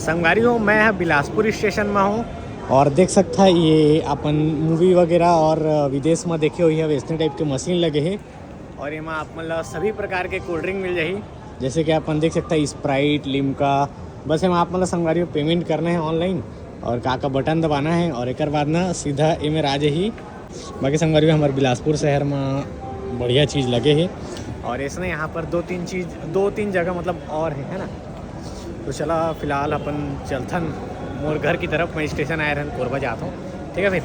संगवारी मैं बिलासपुर स्टेशन में हूँ और देख सकता है ये अपन मूवी वगैरह और विदेश में देखे हुई है वैसने टाइप के मशीन लगे हैं और यहाँ आप मतलब सभी प्रकार के कोल्ड ड्रिंक मिल जाही। जैसे कि अपन देख सकता है स्प्राइट लिम्का। बस यहाँ आप मतलब संगवारी पेमेंट करना है ऑनलाइन और का बटन दबाना है और एक बाद ना सीधा ये में राज ही। बाकी संगवारी हमारे बिलासपुर शहर में बढ़िया चीज़ लगे है और इसने यहाँ पर दो तीन जगह मतलब और है ना। तो चला फिलहाल अपन चलथन मोर घर की तरफ। मैं स्टेशन आया रहन कोरबा जाता हूँ। ठीक है फिर।